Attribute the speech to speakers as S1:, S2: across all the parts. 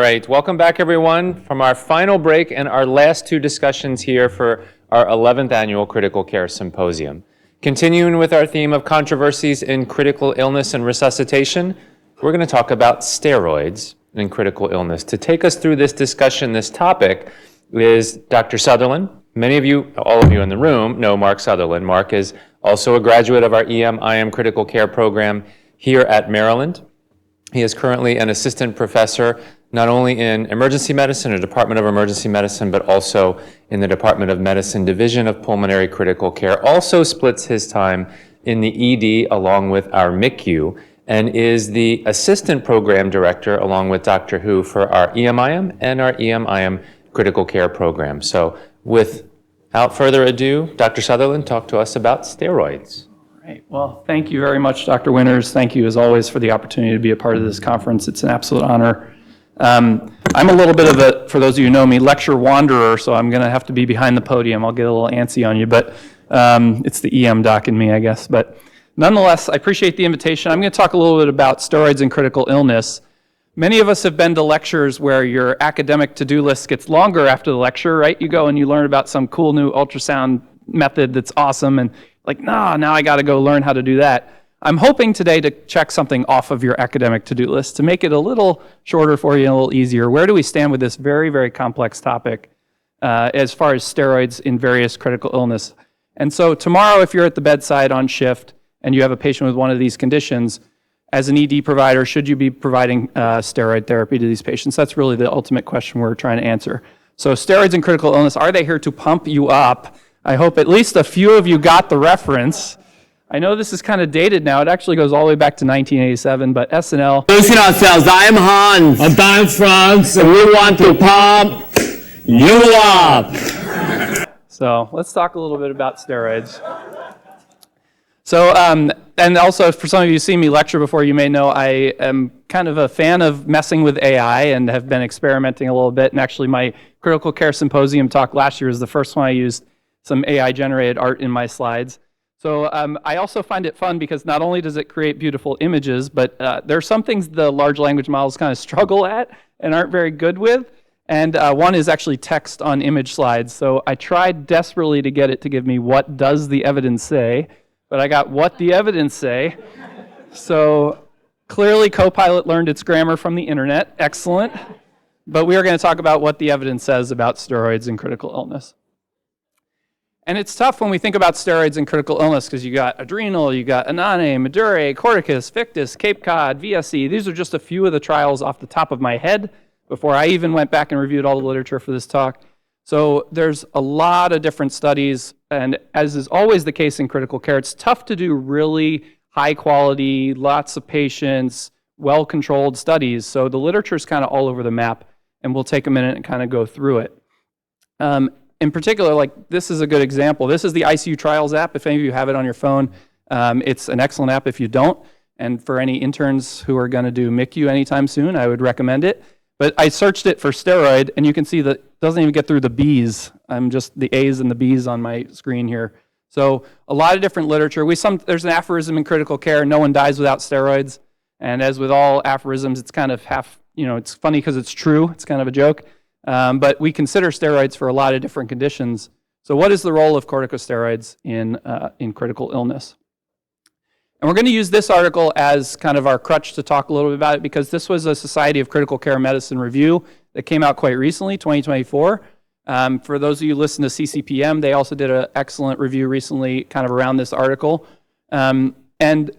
S1: right, welcome back everyone from our final break and our last two discussions here for our 11th annual Critical Care Symposium. Continuing with our theme of controversies in critical illness and resuscitation, we're going to talk about steroids in critical illness. To take us through this discussion, this topic, is Dr. Sutherland. Many of you, all of you in the room, know Mark Sutherland. Mark is also a graduate of our EM/IM critical care program here at Maryland. He is currently an assistant professor not only in emergency medicine, the Department of Emergency Medicine, but also in the Department of Medicine Division of Pulmonary Critical Care. Also splits his time in the ED along with our MICU, and is the assistant program director along with Dr. Hu for our EM/IM and our EM/IM critical care program. So without further ado, Dr. Sutherland, talk to us about steroids.
S2: Right. Well, thank you very much, Dr. Winters. Thank you, as always, for the opportunity to be a part of this conference. It's an absolute honor. I'm a little bit of a, for those of you who know me, lecture wanderer, so I'm going to have to be behind the podium. I'll get a little antsy on you, but it's the EM doc in me, I guess. But nonetheless, I appreciate the invitation. I'm going to talk a little bit about steroids and critical illness. Many of us have been to lectures where your academic to-do list gets longer after the lecture, right? You go and you learn about some cool new ultrasound method that's awesome, and like, nah, now I got to go learn how to do that. I'm hoping today to check something off of your academic to-do list to make it a little shorter for you and a little easier. Where do we stand with this very, very complex topic as far as steroids in various critical illness? And so tomorrow, if you're at the bedside on shift and you have a patient with one of these conditions, as an ED provider, should you be providing steroid therapy to these patients? That's really the ultimate question we're trying to answer. So steroids in critical illness, are they here to pump you up? I hope at least a few of you got the reference. I know this is kind of dated now. It actually goes all the way back to 1987, but SNL.
S3: Introducing ourselves, I'm Hans.
S4: And I'm Franz.
S3: And we want to pump you up.
S2: So let's talk a little bit about steroids. So, and also for some of you who see me lecture before, you may know I am kind of a fan of messing with AI and have been experimenting a little bit. And actually my Critical Care Symposium talk last year was the first one I used some AI-generated art in my slides. So I also find it fun because not only does it create beautiful images, but there are some things the large language models kind of struggle at and aren't very good with. And one is actually text on image slides. So I tried desperately to get it to give me what does the evidence say, but I got what the evidence say. So clearly Copilot learned its grammar from the internet. Excellent. But we are going to talk about what the evidence says about steroids in critical illness. And it's tough when we think about steroids in critical illness because you got adrenal, you got Anane, Madure, Corticus, Victus, Cape Cod, VSE. These are just a few of the trials off the top of my head before I even went back and reviewed all the literature for this talk. So there's a lot of different studies, and as is always the case in critical care, it's tough to do really high quality, lots of patients, well-controlled studies. So the literature is kind of all over the map, and we'll take a minute and kind of go through it. In particular, like this is a good example. This is the ICU Trials app. If any of you have it on your phone, it's an excellent app if you don't. And for any interns who are going to do MICU anytime soon, I would recommend it. But I searched it for steroid, and you can see that it doesn't even get through the B's. I'm just the A's and the B's on my screen here. So a lot of different literature. There's an aphorism in critical care, no one dies without steroids. And as with all aphorisms, it's kind of half, it's funny because it's true. It's kind of a joke. But we consider steroids for a lot of different conditions. So what is the role of corticosteroids in critical illness? And we're going to use this article as kind of our crutch to talk a little bit about it because this was a Society of Critical Care Medicine review that came out quite recently, 2024. For those of you who listen to CCPM, they also did an excellent review recently kind of around this article. And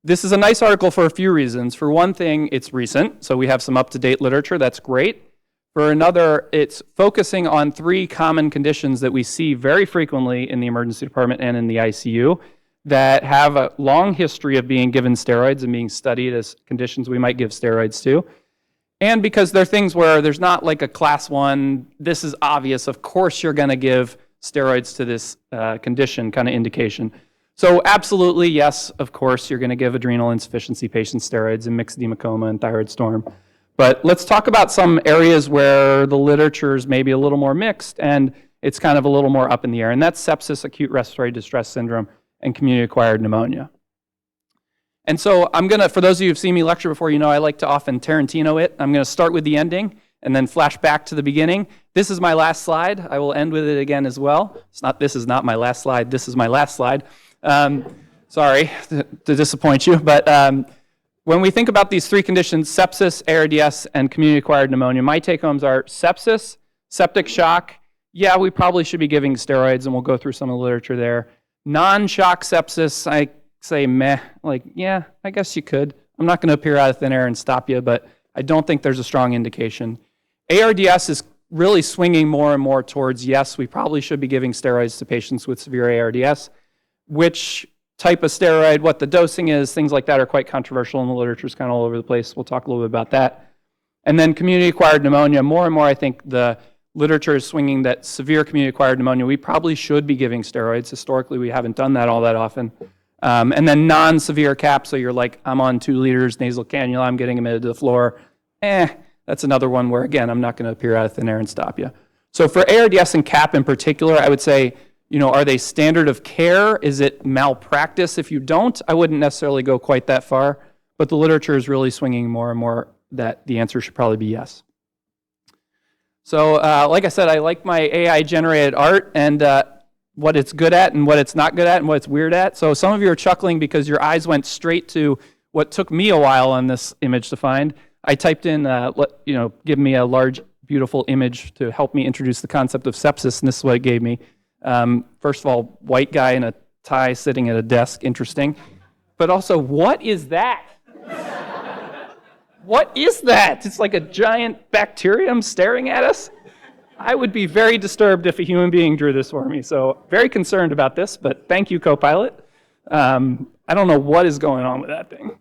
S2: this is a nice article for a few reasons. For one thing, it's recent, so we have some up-to-date literature. That's great. For another, it's focusing on 3 common conditions that we see very frequently in the emergency department and in the ICU that have a long history of being given steroids and being studied as conditions we might give steroids to. And because they're things where there's not like a class 1, this is obvious, of course you're going to give steroids to this condition kind of indication. So absolutely, yes, of course, you're going to give adrenal insufficiency patients steroids and mixed edema coma and thyroid storm. But let's talk about some areas where the literature is maybe a little more mixed and it's kind of a little more up in the air. And that's sepsis, acute respiratory distress syndrome, and community-acquired pneumonia. And so I'm going to, for those of you who've seen me lecture before, I like to often Tarantino it. I'm going to start with the ending and then flash back to the beginning. This is my last slide. I will end with it again as well. This is not my last slide. This is my last slide. Sorry to disappoint you, but when we think about these three conditions, sepsis, ARDS, and community-acquired pneumonia, my take-homes are sepsis, septic shock. Yeah, we probably should be giving steroids, and we'll go through some of the literature there. Non-shock sepsis, I say meh, like, yeah, I guess you could. I'm not going to appear out of thin air and stop you, but I don't think there's a strong indication. ARDS is really swinging more and more towards, yes, we probably should be giving steroids to patients with severe ARDS. Which type of steroid, what the dosing is, things like that are quite controversial, and the literature is kind of all over the place. We'll talk a little bit about that. And then community-acquired pneumonia, more and more I think the literature is swinging that severe community-acquired pneumonia, we probably should be giving steroids. Historically, we haven't done that all that often. And then non-severe CAP, so you're like, I'm on 2 liters nasal cannula, I'm getting admitted to the floor. That's another one where, again, I'm not going to appear out of thin air and stop you. So for ARDS and CAP in particular, I would say, are they standard of care? Is it malpractice if you don't? I wouldn't necessarily go quite that far, but the literature is really swinging more and more that the answer should probably be yes. So like I said, I like my AI-generated art and what it's good at and what it's not good at and what it's weird at. So some of you are chuckling because your eyes went straight to what took me a while on this image to find. I typed in, give me a large, beautiful image to help me introduce the concept of sepsis, and this is what it gave me. First of all, white guy in a tie sitting at a desk, interesting. But also, what is that? What is that? It's like a giant bacterium staring at us. I would be very disturbed if a human being drew this for me. So very concerned about this, but thank you, Copilot. I don't know what is going on with that thing.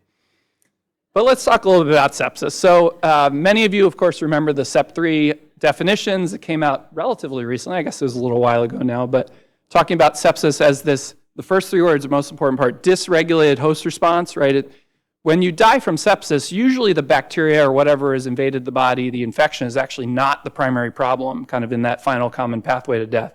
S2: But let's talk a little bit about sepsis. So many of you, of course, remember the SEP3 definitions that came out relatively recently. I guess it was a little while ago now, but talking about sepsis as this, the first 3 words, the most important part, dysregulated host response, right? When you die from sepsis, usually the bacteria or whatever has invaded the body, the infection is actually not the primary problem, kind of in that final common pathway to death.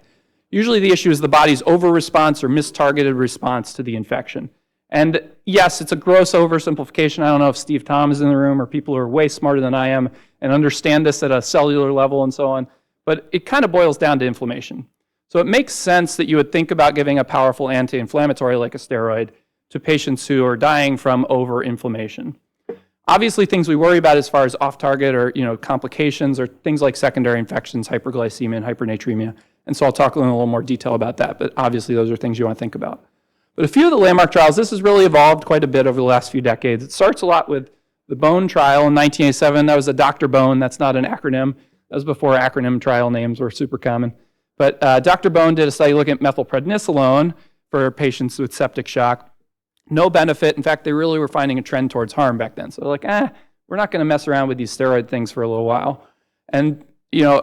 S2: Usually the issue is the body's over-response or mistargeted response to the infection. And yes, it's a gross oversimplification. I don't know if Steve Tom is in the room or people who are way smarter than I am and understand this at a cellular level and so on, but it kind of boils down to inflammation. So it makes sense that you would think about giving a powerful anti-inflammatory like a steroid to patients who are dying from over-inflammation. Obviously, things we worry about as far as off-target or complications are things like secondary infections, hyperglycemia, and hypernatremia. And so I'll talk in a little more detail about that, but obviously those are things you want to think about. But a few of the landmark trials, this has really evolved quite a bit over the last few decades. It starts a lot with the Bone trial in 1987. That was a Dr. Bone. That's not an acronym. That was before acronym trial names were super common. But Dr. Bone did a study looking at methylprednisolone for patients with septic shock. No benefit. In fact, they really were finding a trend towards harm back then. So they're like, we're not going to mess around with these steroid things for a little while. And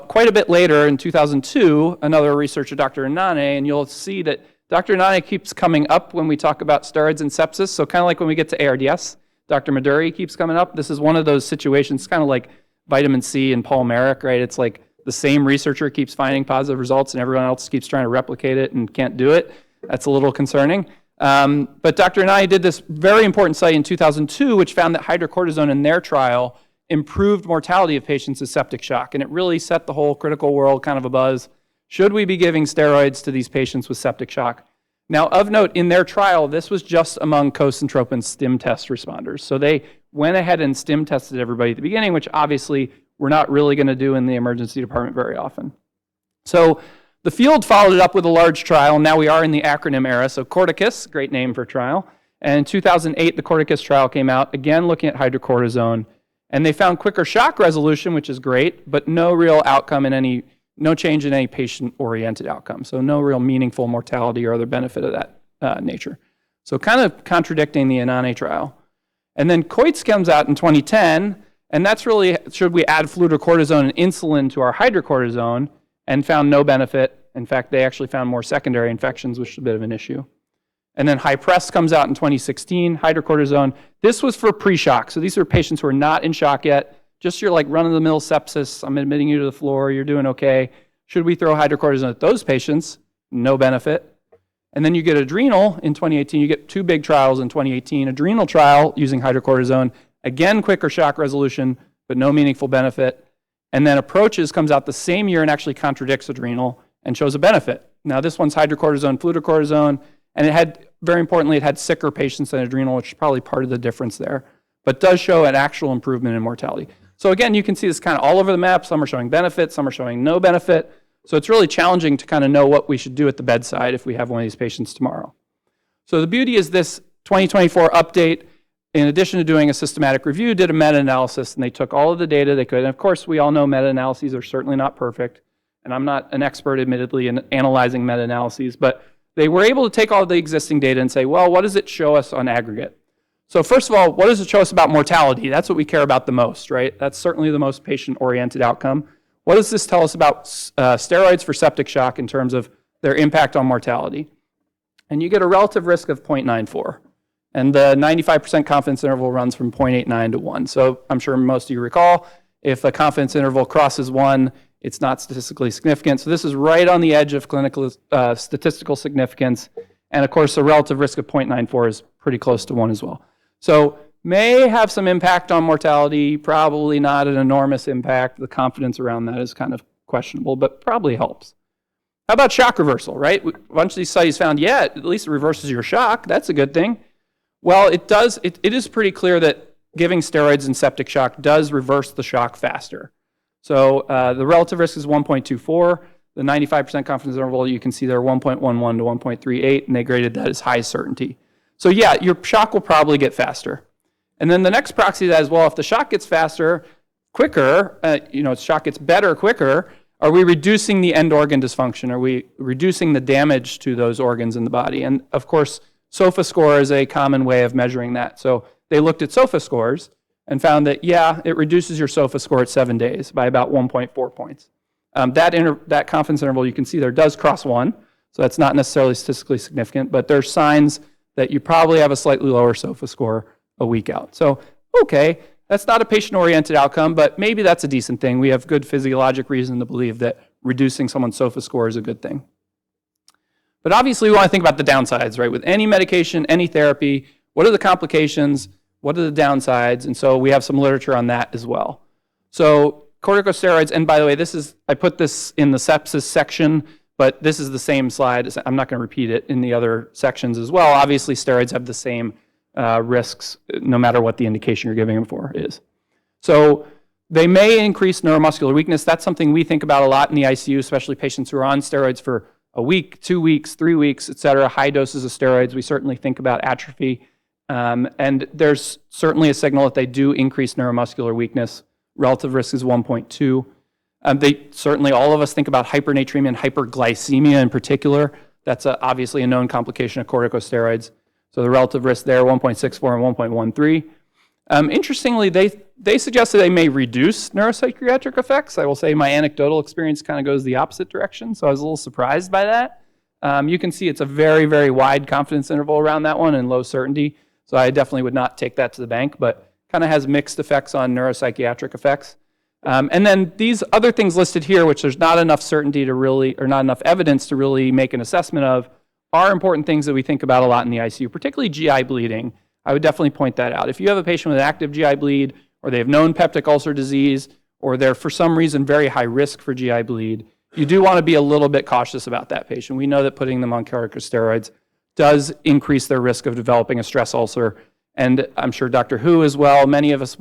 S2: quite a bit later, in 2002, another researcher, Dr. Anane, and you'll see that Dr. Anane keeps coming up when we talk about steroids and sepsis. So kind of like when we get to ARDS, Dr. Maduri keeps coming up. This is one of those situations, kind of like vitamin C and palmeric, right? It's like the same researcher keeps finding positive results and everyone else keeps trying to replicate it and can't do it. That's a little concerning. But Dr. Anane did this very important study in 2002, which found that hydrocortisone in their trial improved mortality of patients with septic shock. And it really set the whole critical world kind of abuzz. Should we be giving steroids to these patients with septic shock? Now, of note, in their trial, this was just among Cosentropin stim test responders. So they went ahead and stim tested everybody at the beginning, which obviously we're not really going to do in the emergency department very often. So the field followed it up with a large trial. Now we are in the acronym era. So Corticus, great name for a trial. And in 2008, the Corticus trial came out, again looking at hydrocortisone. And they found quicker shock resolution, which is great, but no real outcome in no change in any patient-oriented outcome. So no real meaningful mortality or other benefit of that nature. So kind of contradicting the Anane trial. And then Coits comes out in 2010, and that's really, should we add fludrocortisone and insulin to our hydrocortisone, and found no benefit. In fact, they actually found more secondary infections, which is a bit of an issue. And then Hypress comes out in 2016, hydrocortisone. This was for pre-shock. So these are patients who are not in shock yet. Just your like run-of-the-mill sepsis, I'm admitting you to the floor, you're doing okay. Should we throw hydrocortisone at those patients? No benefit. And then you get adrenal in 2018. You get 2 big trials in 2018. Adrenal trial using hydrocortisone. Again, quicker shock resolution, but no meaningful benefit. And then Approaches comes out the same year and actually contradicts adrenal and shows a benefit. Now this one's hydrocortisone, fludrocortisone, and it had, very importantly, it had sicker patients than adrenal, which is probably part of the difference there, but does show an actual improvement in mortality. So again, you can see this kind of all over the map. Some are showing benefit, some are showing no benefit. So it's really challenging to kind of know what we should do at the bedside if we have one of these patients tomorrow. So the beauty is this 2024 update, in addition to doing a systematic review, did a meta-analysis, and they took all of the data they could. And of course, we all know meta-analyses are certainly not perfect, and I'm not an expert, admittedly, in analyzing meta-analyses, but they were able to take all the existing data and say, well, what does it show us on aggregate? So first of all, what does it show us about mortality? That's what we care about the most, right? That's certainly the most patient-oriented outcome. What does this tell us about steroids for septic shock in terms of their impact on mortality? And you get a relative risk of 0.94. And the 95% confidence interval runs from 0.89 to 1. So I'm sure most of you recall, if a confidence interval crosses 1, it's not statistically significant. So this is right on the edge of clinical statistical significance. And of course, the relative risk of 0.94 is pretty close to 1 as well. So may have some impact on mortality, probably not an enormous impact. The confidence around that is kind of questionable, but probably helps. How about shock reversal, right? A bunch of these studies found, yeah, at least it reverses your shock. That's a good thing. Well, it does. It is pretty clear that giving steroids in septic shock does reverse the shock faster. So the relative risk is 1.24. The 95% confidence interval, you can see there, 1.11 to 1.38, and they graded that as high certainty. So yeah, your shock will probably get faster. And then the next proxy to that is, well, if the shock gets faster, quicker, shock gets better quicker, are we reducing the end organ dysfunction? Are we reducing the damage to those organs in the body? And of course, SOFA score is a common way of measuring that. So they looked at SOFA scores and found that, yeah, it reduces your SOFA score at 7 days by about 1.4 points. That confidence interval you can see there does cross 1, so that's not necessarily statistically significant, but there's signs that you probably have a slightly lower SOFA score a week out. So, okay, that's not a patient-oriented outcome, but maybe that's a decent thing. We have good physiologic reason to believe that reducing someone's SOFA score is a good thing. But obviously, we want to think about the downsides, right? With any medication, any therapy, what are the complications? What are the downsides? And so we have some literature on that as well. So corticosteroids, and by the way, I put this in the sepsis section, but this is the same slide. I'm not going to repeat it in the other sections as well. Obviously, steroids have the same risks no matter what the indication you're giving them for is. So they may increase neuromuscular weakness. That's something we think about a lot in the ICU, especially patients who are on steroids for a week, 2 weeks, 3 weeks, et cetera, high doses of steroids. We certainly think about atrophy. And there's certainly a signal that they do increase neuromuscular weakness. Relative risk is 1.2. They certainly, all of us think about hypernatremia and hyperglycemia in particular. That's obviously a known complication of corticosteroids. So the relative risk there, 1.64 and 1.13. Interestingly, they suggested they may reduce neuropsychiatric effects. I will say my anecdotal experience kind of goes the opposite direction, so I was a little surprised by that. You can see it's a very, very wide confidence interval around that one and low certainty, so I definitely would not take that to the bank, but kind of has mixed effects on neuropsychiatric effects. And then these other things listed here, which there's not enough certainty to really, or not enough evidence to really make an assessment of, are important things that we think about a lot in the ICU, particularly GI bleeding. I would definitely point that out. If you have a patient with an active GI bleed, or they have known peptic ulcer disease, or they're for some reason very high risk for GI bleed, you do want to be a little bit cautious about that patient. We know that putting them on corticosteroids does increase their risk of developing a stress ulcer. And I'm sure Dr. Hu as well, many of us,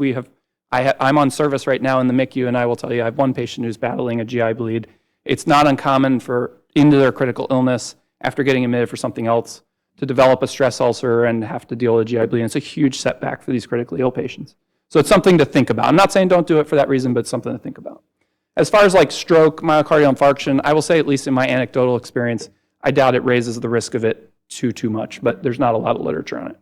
S2: I'm on service right now in the MICU, and I will tell you, I have one patient who's battling a GI bleed. It's not uncommon for into their critical illness, after getting admitted for something else, to develop a stress ulcer and have to deal with a GI bleed. And it's a huge setback for these critically ill patients. So it's something to think about. I'm not saying don't do it for that reason, but it's something to think about. As far as like stroke, myocardial infarction, I will say, at least in my anecdotal experience, I doubt it raises the risk of it too much, but there's not a lot of literature on it.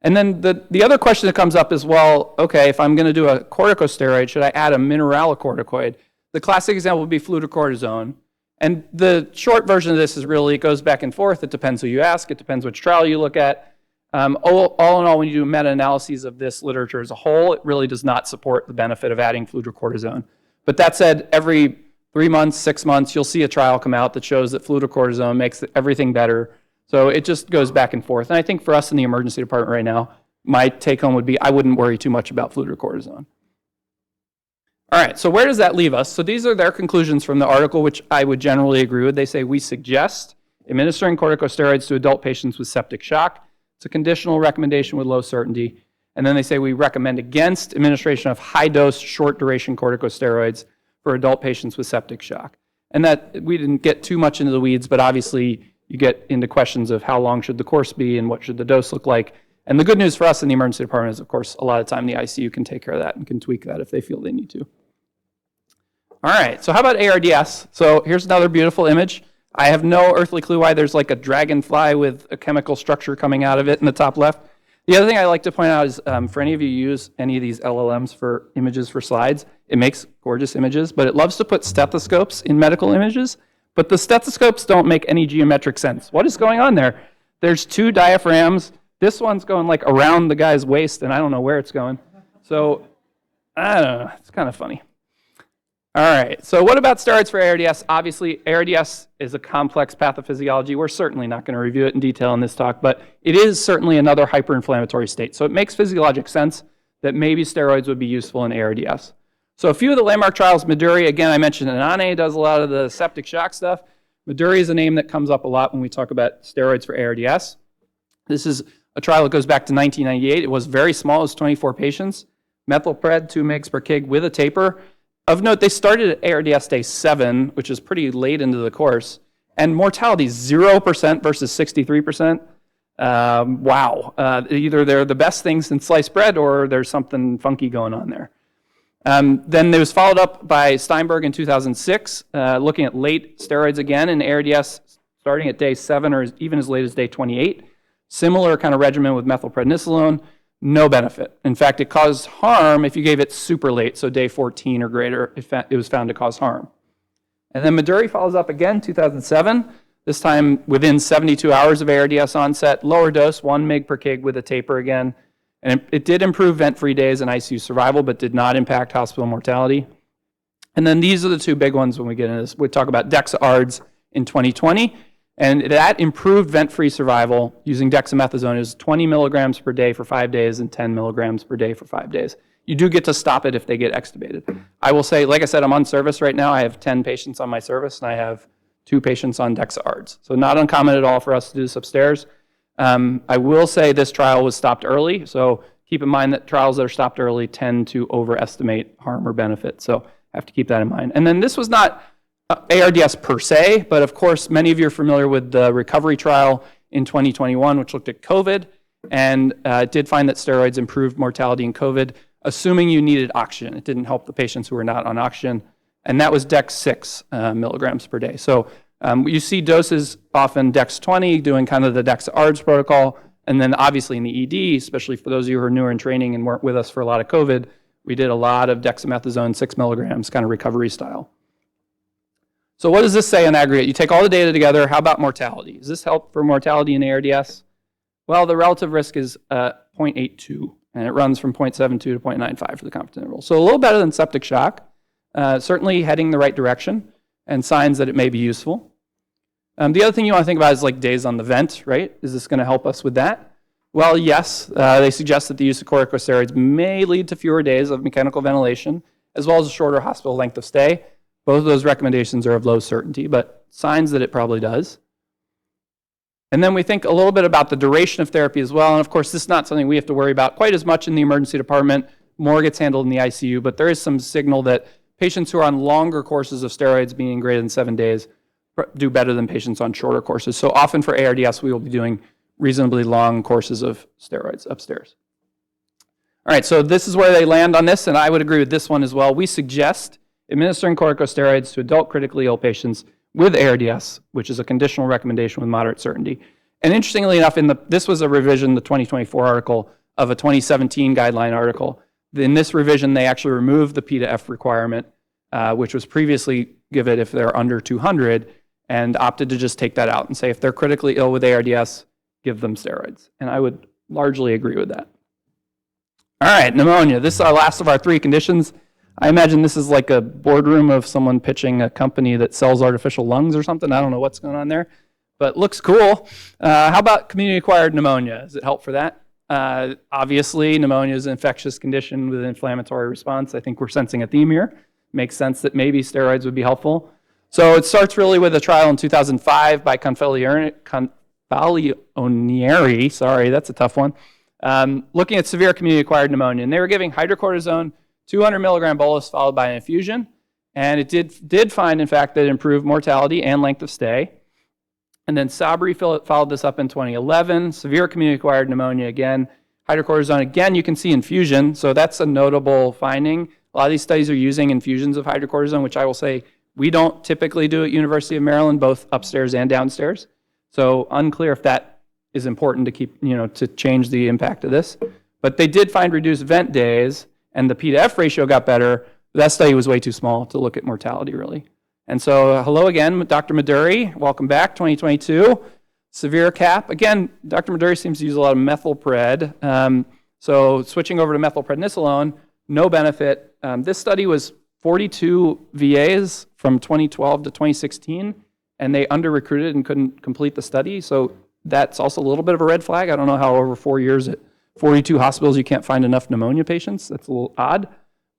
S2: And then the other question that comes up is, well, okay, if I'm going to do a corticosteroid, should I add a mineralocorticoid? The classic example would be fludrocortisone. And the short version of this is really, it goes back and forth. It depends who you ask. It depends which trial you look at. All in all, when you do meta-analyses of this literature as a whole, it really does not support the benefit of adding fludrocortisone. But that said, every 3 months, 6 months, you'll see a trial come out that shows that fludrocortisone makes everything better. So it just goes back and forth. And I think for us in the emergency department right now, my take home would be I wouldn't worry too much about fludrocortisone. All right, so where does that leave us? So these are their conclusions from the article, which I would generally agree with. They say, we suggest administering corticosteroids to adult patients with septic shock. It's a conditional recommendation with low certainty. And then they say we recommend against administration of high-dose, short-duration corticosteroids for adult patients with septic shock. And that, we didn't get too much into the weeds, but obviously you get into questions of how long should the course be and what should the dose look like. And the good news for us in the emergency department is, of course, a lot of time the ICU can take care of that and can tweak that if they feel they need to. All right, so how about ARDS? So here's another beautiful image. I have no earthly clue why there's like a dragonfly with a chemical structure coming out of it in the top left. The other thing I like to point out is for any of you who use any of these LLMs for images for slides, it makes gorgeous images, but it loves to put stethoscopes in medical images, but the stethoscopes don't make any geometric sense. What is going on there? There's two diaphragms. This one's going like around the guy's waist, and I don't know where it's going. So, I don't know, it's kind of funny. All right, so what about steroids for ARDS? Obviously, ARDS is a complex pathophysiology. We're certainly not going to review it in detail in this talk, but it is certainly another hyperinflammatory state. So it makes physiologic sense that maybe steroids would be useful in ARDS. So a few of the landmark trials, Meduri, again, I mentioned Anane does a lot of the septic shock stuff. Meduri is a name that comes up a lot when we talk about steroids for ARDS. This is a trial that goes back to 1998. It was very small, it was 24 patients. Methylpred, 2 mg per kg with a taper. Of note, they started at ARDS day 7, which is pretty late into the course, and mortality 0% versus 63%. Wow. Either they're the best thing since sliced bread or there's something funky going on there. Then it was followed up by Steinberg in 2006, looking at late steroids again in ARDS, starting at day 7 or even as late as day 28. Similar kind of regimen with methylprednisolone. No benefit. In fact, it caused harm if you gave it super late, so day 14 or greater, it was found to cause harm. And then Meduri follows up again, 2007, this time within 72 hours of ARDS onset, lower dose, 1 mg per kg with a taper again. And it did improve vent-free days and ICU survival, but did not impact hospital mortality. And then these are the two big ones when we get into this. We talk about DEXA-ARDS in 2020. And that improved vent-free survival using dexamethasone is 20 milligrams per day for 5 days and 10 milligrams per day for 5 days. You do get to stop it if they get extubated. I will say, like I said, I'm on service right now. I have 10 patients on my service, and I have 2 patients on DEXA-ARDS. So not uncommon at all for us to do this upstairs. I will say this trial was stopped early, so keep in mind that trials that are stopped early tend to overestimate harm or benefit. So have to keep that in mind. And then this was not ARDS per se, but of course, many of you are familiar with the recovery trial in 2021, which looked at COVID, and did find that steroids improved mortality in COVID, assuming you needed oxygen. It didn't help the patients who were not on oxygen, and that was Dex 6 milligrams per day. So you see doses often Dex 20, doing kind of the Dex-ARDS protocol, and then obviously in the ED, especially for those of you who are newer in training and weren't with us for a lot of COVID, we did a lot of dexamethasone, 6 milligrams, kind of recovery style. So what does this say in aggregate? You take all the data together, how about mortality? Does this help for mortality in ARDS? Well, the relative risk is 0.82, and it runs from 0.72 to 0.95 for the confidence interval. So a little better than septic shock, certainly heading the right direction, and signs that it may be useful. The other thing you want to think about is like days on the vent, right? Is this going to help us with that? Well, yes. They suggest that the use of corticosteroids may lead to fewer days of mechanical ventilation, as well as a shorter hospital length of stay. Both of those recommendations are of low certainty, but signs that it probably does. And then we think a little bit about the duration of therapy as well. And of course, this is not something we have to worry about quite as much in the emergency department. More gets handled in the ICU, but there is some signal that patients who are on longer courses of steroids, meaning greater than 7 days, do better than patients on shorter courses. So often for ARDS, we will be doing reasonably long courses of steroids upstairs. All right, so this is where they land on this, and I would agree with this one as well. We suggest administering corticosteroids to adult critically ill patients with ARDS, which is a conditional recommendation with moderate certainty. And interestingly enough, this was a revision, the 2024 article, of a 2017 guideline article. In this revision, they actually removed the P to F requirement, which was previously given if they're under 200, and opted to just take that out and say if they're critically ill with ARDS, give them steroids. And I would largely agree with that. All right, pneumonia. This is our last of our 3 conditions. I imagine this is like a boardroom of someone pitching a company that sells artificial lungs or something. I don't know what's going on there, but looks cool. How about community-acquired pneumonia? Does it help for that? Obviously, pneumonia is an infectious condition with an inflammatory response. I think we're sensing a theme here. Makes sense that maybe steroids would be helpful. So it starts really with a trial in 2005 by Confalionieri, sorry, that's a tough one, looking at severe community-acquired pneumonia. And they were giving hydrocortisone, 200 milligram bolus followed by an infusion. And it did find, in fact, that it improved mortality and length of stay. And then Sabri followed this up in 2011. Severe community-acquired pneumonia again. Hydrocortisone, again, you can see infusion. So that's a notable finding. A lot of these studies are using infusions of hydrocortisone, which I will say we don't typically do at University of Maryland, both upstairs and downstairs. So unclear if that is important to keep, to change the impact of this. But they did find reduced vent days, and the P to F ratio got better. That study was way too small to look at mortality, really. And so, hello again, Dr. Maduri. Welcome back, 2022. Severe cap. Again, Dr. Maduri seems to use a lot of methylpred. So, switching over to methylprednisolone, no benefit. This study was 42 VAs from 2012 to 2016, and they under-recruited and couldn't complete the study. So, that's also a little bit of a red flag. I don't know how over 4 years at 42 hospitals you can't find enough pneumonia patients. That's a little odd.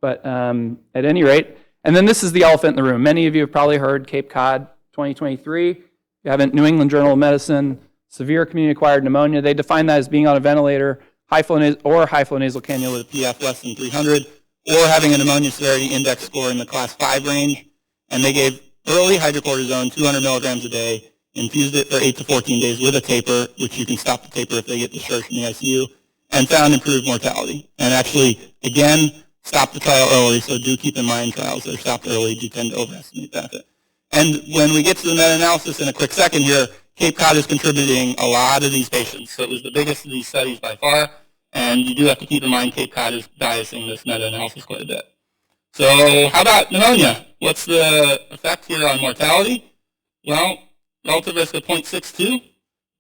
S2: But at any rate, and then this is the elephant in the room. Many of you have probably heard Cape Cod 2023. You haven't, New England Journal of Medicine, severe community-acquired pneumonia. They define that as being on a ventilator, high flow nasal cannula with a PF less than 300, or having a pneumonia severity index score in the class 5 range. And they gave early hydrocortisone, 200 milligrams a day, infused it for 8 to 14 days with a taper, which you can stop the taper if they get discharged from the ICU, and found improved mortality. And actually, again, stop the trial early, so do keep in mind trials that are stopped early do tend to overestimate benefit. And when we get to the meta-analysis in a quick second here, Cape Cod is contributing a lot of these patients. So it was the biggest of these studies by far, and you do have to keep in mind Cape Cod is biasing this meta-analysis quite a bit. So how about pneumonia? What's the effect here on mortality? Well, relative risk of 0.62,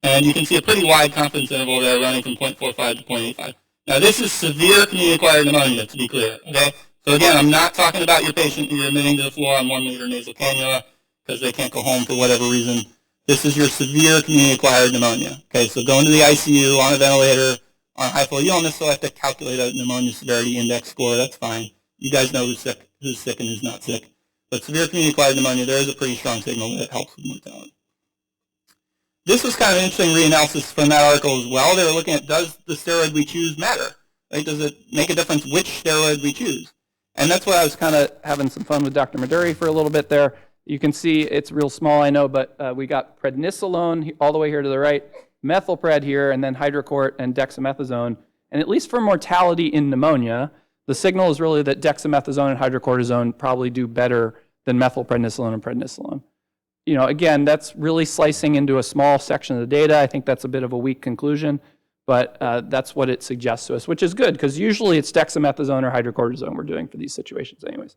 S2: and you can see a pretty wide confidence interval there running from 0.45 to 0.85. Now, this is severe community-acquired pneumonia, to be clear, okay? So again, I'm not talking about your patient who you're admitting to the floor on 1 liter nasal cannula because they can't go home for whatever reason. This is your severe community-acquired pneumonia, okay? So going to the ICU, on a ventilator, on high flow, you don't necessarily have to calculate a pneumonia severity index score, that's fine. You guys know who's sick and who's not sick. But severe community-acquired pneumonia, there is a pretty strong signal that it helps with mortality. This was kind of an interesting reanalysis from that article as well. They were looking at, does the steroid we choose matter? Right? Does it make a difference which steroid we choose? And that's why I was kind of having some fun with Dr. Maduri for a little bit there. You can see it's real small, I know, but we got prednisolone all the way here to the right, methylpred here, and then hydrocort and dexamethasone. And at least for mortality in pneumonia, the signal is really that dexamethasone and hydrocortisone probably do better than methylprednisolone and prednisolone. Again, that's really slicing into a small section of the data. I think that's a bit of a weak conclusion, but that's what it suggests to us, which is good, because usually it's dexamethasone or hydrocortisone we're doing for these situations anyways.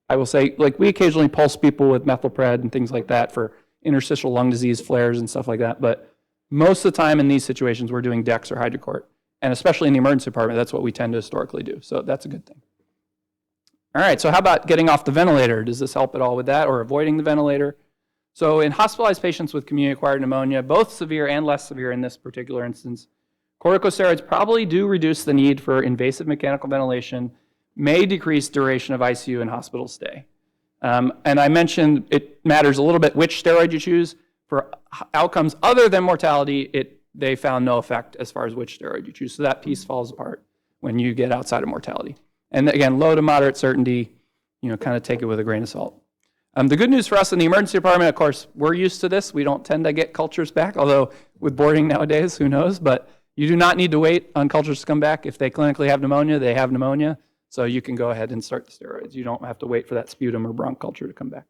S2: I will say, we occasionally pulse people with methylpred and things like that for interstitial lung disease flares and stuff like that, but most of the time in these situations, we're doing dex or hydrocort, and especially in the emergency department, that's what we tend to historically do, so that's a good thing. All right, so how about getting off the ventilator? Does this help at all with that, or avoiding the ventilator? So in hospitalized patients with community-acquired pneumonia, both severe and less severe in this particular instance, corticosteroids probably do reduce the need for invasive mechanical ventilation, may decrease duration of ICU and hospital stay. And I mentioned it matters a little bit which steroid you choose. For outcomes other than mortality, they found no effect as far as which steroid you choose. So that piece falls apart when you get outside of mortality. And again, low to moderate certainty, kind of take it with a grain of salt. The good news for us in the emergency department, of course, we're used to this. We don't tend to get cultures back, although with boarding nowadays, who knows? But you do not need to wait on cultures to come back. If they clinically have pneumonia, they have pneumonia. So you can go ahead and start the steroids. You don't have to wait for that sputum or bronch culture to come back.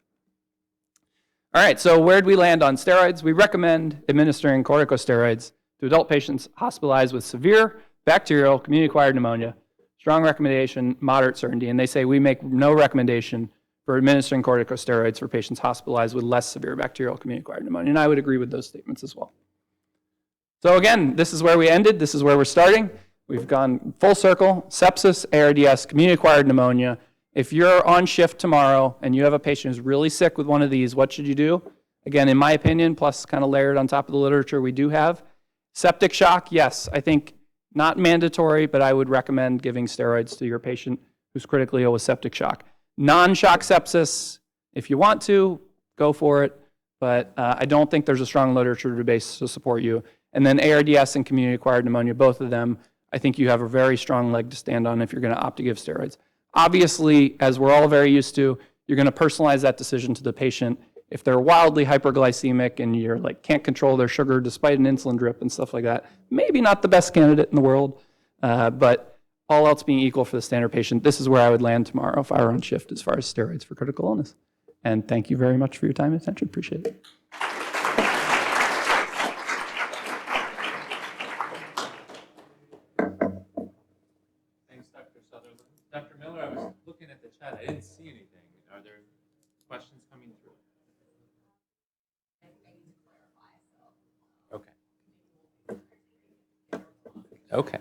S2: All right, so where'd we land on steroids? We recommend administering corticosteroids to adult patients hospitalized with severe bacterial community-acquired pneumonia. Strong recommendation, moderate certainty. And they say we make no recommendation for administering corticosteroids for patients hospitalized with less severe bacterial community-acquired pneumonia. And I would agree with those statements as well. So again, this is where we ended. This is where we're starting. We've gone full circle, sepsis, ARDS, community-acquired pneumonia. If you're on shift tomorrow and you have a patient who's really sick with one of these, what should you do? Again, in my opinion, plus kind of layered on top of the literature we do have, septic shock, yes. I think Not mandatory, but I would recommend giving steroids to your patient who's critically ill with septic shock. Non-shock sepsis, if you want to, go for it, but I don't think there's a strong literature base to support you. And then ARDS and community-acquired pneumonia, both of them, I think you have a very strong leg to stand on if you're going to opt to give steroids. Obviously, as we're all very used to, you're going to personalize that decision to the patient. If they're wildly hyperglycemic and you're like can't control their sugar despite an insulin drip and stuff like that, maybe not the best candidate in the world, but all else being equal for the standard patient, this is where I would land tomorrow if I were on shift as far as steroids for critical illness. And thank you very much for your time and attention. Appreciate it.
S1: Thanks, Dr. Sutherland. Dr. Miller, I was looking at the chat. I didn't see anything. Are there questions coming through? Okay. Okay.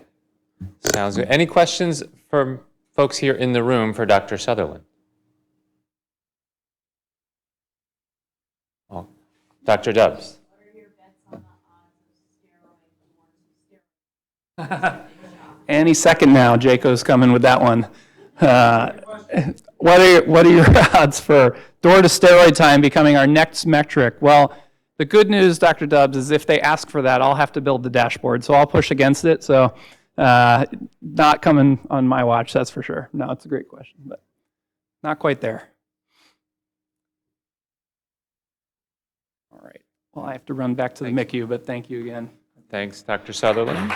S1: Sounds good. Any questions from folks here in the room for Dr. Sutherland? Oh, Dr. Dubs.
S4: What are your bets on the odds of steroid?
S2: Any second now, Jaco's coming with that one. What are your odds for door to steroid time becoming our next metric? Well, the good news, Dr. Dubs, is if they ask for that, I'll have to build the dashboard. So I'll push against it. So not coming on my watch, that's for sure. No, it's a great question, but not quite there. All right. Well, I have to run back to the MICU, but thank you again.
S1: Thanks, Dr. Sutherland.